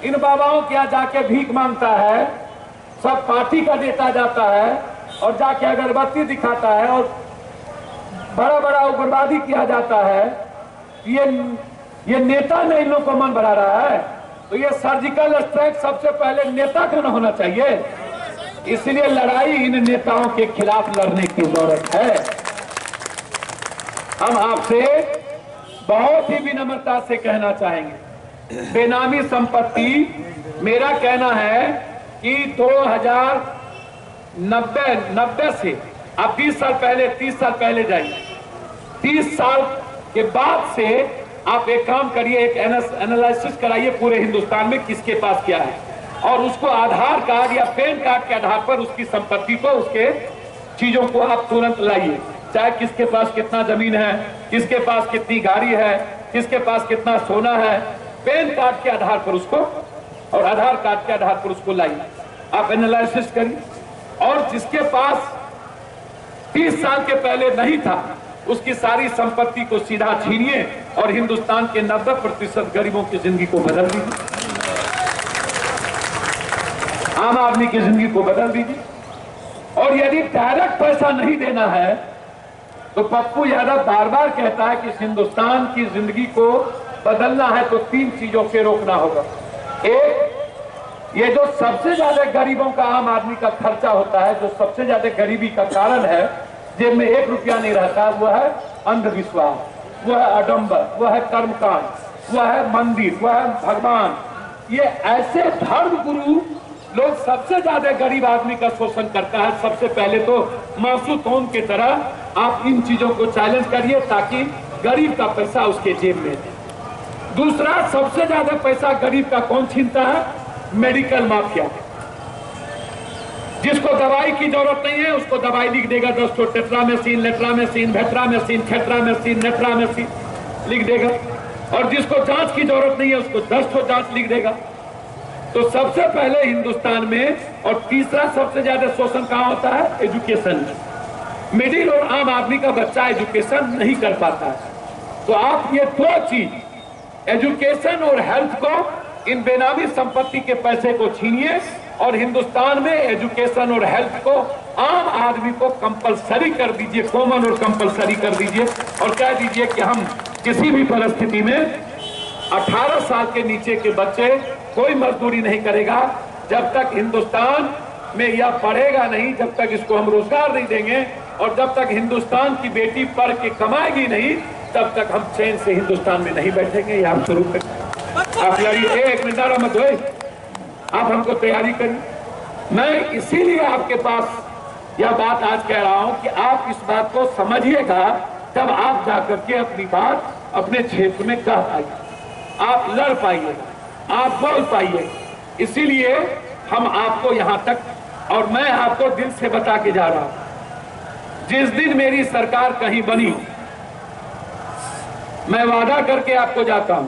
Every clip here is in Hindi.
इन बाबाओं के यहाँ जाके भीख मांगता है, सब पार्टी का नेता जाता है और जाके अगरबत्ती दिखाता है और बड़ा बड़ा उग्रवादी किया जाता है। ये नेता ने इन लोगों को मन बढ़ा रहा है। तो ये सर्जिकल स्ट्राइक सबसे पहले नेता को न होना चाहिए। इसलिए लड़ाई इन नेताओं के खिलाफ लड़ने की जरूरत है। हम आपसे बहुत ही विनम्रता से कहना चाहेंगे, बेनामी संपत्ति, मेरा कहना है कि 2090 से आप 20 साल पहले 30 साल पहले जाइए। 30 साल के बाद से आप एक काम करिए, एक एनालिसिस कराइए पूरे हिंदुस्तान में किसके पास क्या है, और उसको आधार कार्ड या पैन कार्ड के आधार पर उसकी संपत्ति को, उसके चीजों को आप तुरंत लाइए। चाहे किसके पास कितना जमीन है, किसके पास कितनी गाड़ी है, किसके पास कितना सोना है, पैन कार्ड के आधार पर उसको और आधार कार्ड के आधार पर उसको लाइए। आप एनालिसिस करिए, और जिसके पास 30 साल के पहले नहीं था उसकी सारी संपत्ति को सीधा छीनिए और हिंदुस्तान के 90% गरीबों की जिंदगी को बदल दीजिए, आम आदमी की जिंदगी को बदल दीजिए। और यदि डायरेक्ट पैसा नहीं देना है तो पप्पू यादव बार बार कहता है कि इस हिंदुस्तान की जिंदगी को बदलना है तो 3 चीजों से रोकना होगा। एक, ये जो सबसे ज्यादा गरीबों का, आम आदमी का खर्चा होता है, जो सबसे ज्यादा गरीबी का कारण है, जेब में 1 रुपया नहीं रहता, वो है अंधविश्वास, वो है आडंबर, वो है कर्मकांड, वो है मंदिर, वो है भगवान। ये ऐसे धर्म गुरु लोग सबसे ज्यादा गरीब आदमी का शोषण करता है। सबसे पहले तो मासूतों की तरह आप इन चीजों को चैलेंज करिए ताकि गरीब का पैसा उसके जेब में दे। दूसरा, सबसे ज्यादा पैसा गरीब का कौन छीनता है? Medical mafia. जिसको दवाई की जरूरत नहीं है उसको दवाई लिख देगा, 10 ठो टेट्रामेसिन, लेट्रामेसिन, भेट्रामेसिन, खेट्रामेसिन, नेट्रामेसिन लिख देगा। और जिसको जांच की जरूरत नहीं है उसको 10 ठो जांच लिख देगा। तो सबसे पहले हिंदुस्तान में, और तीसरा सबसे ज्यादा शोषण कहां होता है? एजुकेशन। मिडिल और आम आदमी का बच्चा एजुकेशन नहीं कर पाता है। तो आप ये 2 चीज, एजुकेशन और हेल्थ को, इन बेनामी संपत्ति के पैसे को छीनिए और हिंदुस्तान में एजुकेशन और हेल्थ को आम आदमी को कंपलसरी कर दीजिए, कॉमन और कंपलसरी कर दीजिए, और कह दीजिए कि हम किसी भी परिस्थिति में 18 साल के नीचे के बच्चे कोई मजदूरी नहीं करेगा। जब तक हिंदुस्तान में यह पढ़ेगा नहीं, जब तक इसको हम रोजगार नहीं देंगे, और जब तक हिंदुस्तान की बेटी पढ़ के कमाएगी नहीं, तब तक हम चैन से हिंदुस्तान में नहीं बैठेंगे। ये आप शुरू करें, आप लड़िए, 1 मिनट और मत होए, आप हमको तैयारी करिए। मैं इसीलिए आपके पास यह बात आज कह रहा हूं कि आप इस बात को समझिएगा, तब आप जाकर के अपनी बात अपने क्षेत्र में कह पाइए, आप लड़ पाइएगा, आप बोल पाइए। इसीलिए हम आपको यहां तक, और मैं आपको दिल से बता के जा रहा हूं, जिस दिन मेरी सरकार कहीं बनी, मैं वादा करके आपको जाता हूं,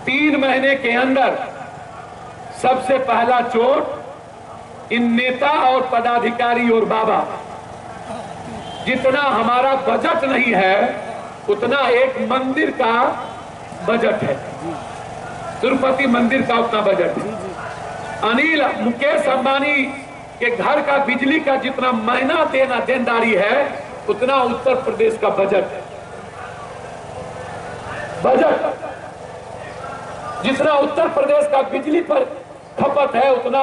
3 महीने के अंदर सबसे पहला चोट इन नेता और पदाधिकारी और बाबा, जितना हमारा बजट नहीं है उतना एक मंदिर का बजट है, तिरुपति मंदिर का उतना बजट है। अनिल मुकेश अंबानी के घर का बिजली का जितना महीना देनदारी है उतना उत्तर प्रदेश का बजट है। बजट जितना उत्तर प्रदेश का बिजली पर खपत है उतना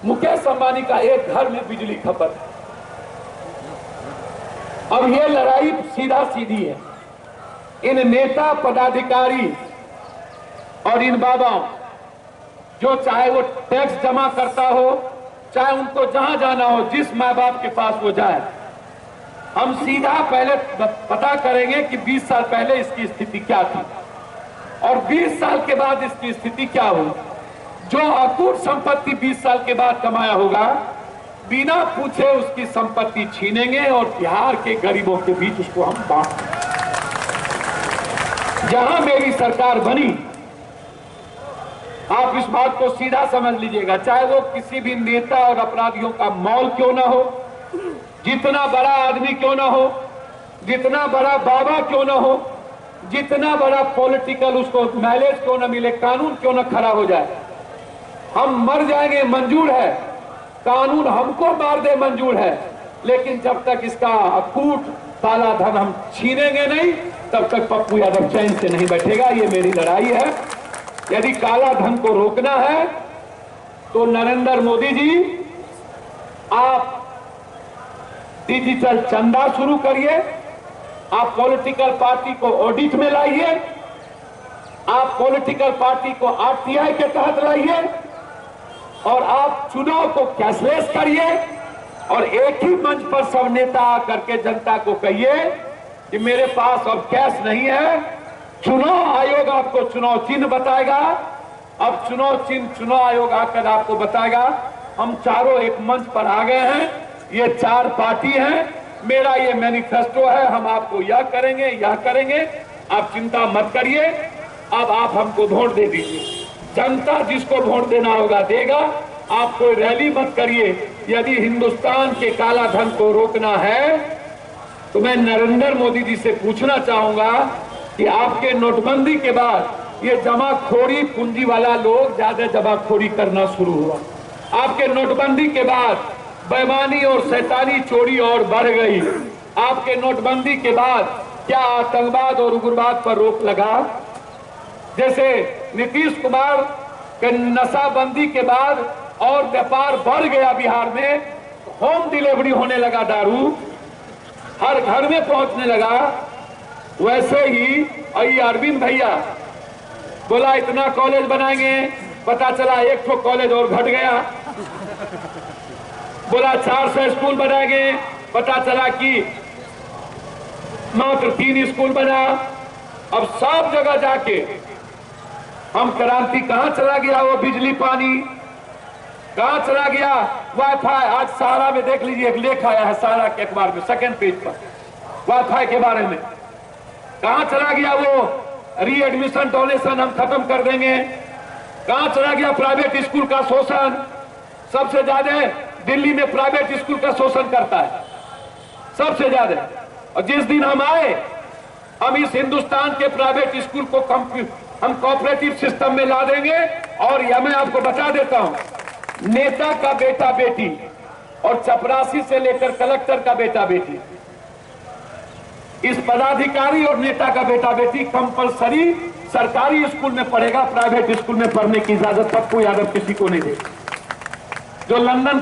मुकेश अंबानी का एक घर में बिजली खपत है। अब ये लड़ाई सीधा सीधी है, इन नेता पदाधिकारी और इन बाबाओं, जो चाहे वो टैक्स जमा करता हो, चाहे उनको जहां जाना हो, जिस माँ बाप के पास वो जाए, हम सीधा पहले पता करेंगे कि 20 साल पहले इसकी स्थिति क्या थी और 20 साल के बाद इसकी स्थिति क्या होगी। जो अकूट संपत्ति 20 साल के बाद कमाया होगा, बिना पूछे उसकी संपत्ति छीनेंगे और बिहार के गरीबों के बीच उसको हम बांटेंगे। जहां मेरी सरकार बनी, आप इस बात को सीधा समझ लीजिएगा, चाहे वो किसी भी नेता और अपराधियों का मॉल क्यों ना हो, जितना बड़ा आदमी क्यों ना हो, जितना बड़ा बाबा क्यों ना हो, जितना बड़ा पॉलिटिकल उसको माइलेज क्यों न मिले, कानून क्यों न खड़ा हो जाए, हम मर जाएंगे मंजूर है, कानून हमको मार दे मंजूर है, लेकिन जब तक इसका अकूट काला धन हम छीनेंगे नहीं, तब तक पप्पू यादव चैन से नहीं बैठेगा। ये मेरी लड़ाई है। यदि काला धन को रोकना है तो नरेंद्र मोदी जी, आप डिजिटल चंदा शुरू करिए, आप पॉलिटिकल पार्टी को ऑडिट में लाइए, आप पॉलिटिकल पार्टी को आरटीआई के तहत लाइए, और आप चुनाव को कैशलेस करिए, और एक ही मंच पर सब नेता आकर के जनता को कहिए कि मेरे पास अब कैश नहीं है, चुनाव आयोग आपको चुनाव चिन्ह बताएगा, अब चुनाव चिन्ह चुनाव आयोग आकर आपको बताएगा। हम चारों एक मंच पर आ गए हैं, ये 4 पार्टी हैं, मेरा ये मैनिफेस्टो है, हम आपको यह करेंगे यह करेंगे, आप चिंता मत करिए, अब आप हमको वोट दे दीजिए। जनता जिसको वोट देना होगा देगा, आप कोई रैली मत करिए। यदि हिंदुस्तान के काला धन को रोकना है तो मैं नरेंद्र मोदी जी से पूछना चाहूंगा कि आपके नोटबंदी के बाद ये जमाखोरी पूंजी वाला लोग ज्यादा जमाखोरी करना शुरू हुआ। आपके नोटबंदी के बाद बेईमानी और शैतानी चोरी और बढ़ गई। आपके नोटबंदी के बाद क्या आतंकवाद और उग्रवाद पर रोक लगा? जैसे नीतीश कुमार के नशाबंदी के बाद और व्यापार बढ़ गया बिहार में, होम डिलीवरी होने लगा, दारू हर घर में पहुंचने लगा। वैसे ही अरविंद भैया बोला इतना कॉलेज बनाएंगे, पता चला एक ठो कॉलेज और घट गया। बोला 400 स्कूल बनाएंगे, पता चला कि मात्र 3 स्कूल बना। अब सब जगह जाके हम क्रांति, कहां चला गया वो बिजली पानी, कहां चला गया वाईफाई? आज सहारा में देख लीजिए, एक लेख आया है सहारा के अखबार में, सेकंड पेज पर वाईफाई के बारे में। कहां चला गया वो रीएडमिशन डोनेशन हम खत्म कर देंगे? कहां चला गया प्राइवेट स्कूल का शोषण? सबसे ज्यादा दिल्ली में प्राइवेट स्कूल का शोषण करता है सबसे ज्यादा। और जिस दिन हम आए, हम इस हिंदुस्तान के प्राइवेट स्कूल को हम कोऑपरेटिव सिस्टम में ला देंगे। और यह मैं आपको बता देता हूं, नेता का बेटा बेटी और चपरासी से लेकर कलेक्टर का बेटा बेटी, इस पदाधिकारी और नेता का बेटा बेटी कंपलसरी सरकारी स्कूल में पढ़ेगा, प्राइवेट स्कूल में पढ़ने की इजाजत पप्पू यादव किसी को नहीं देगा। जो लंदन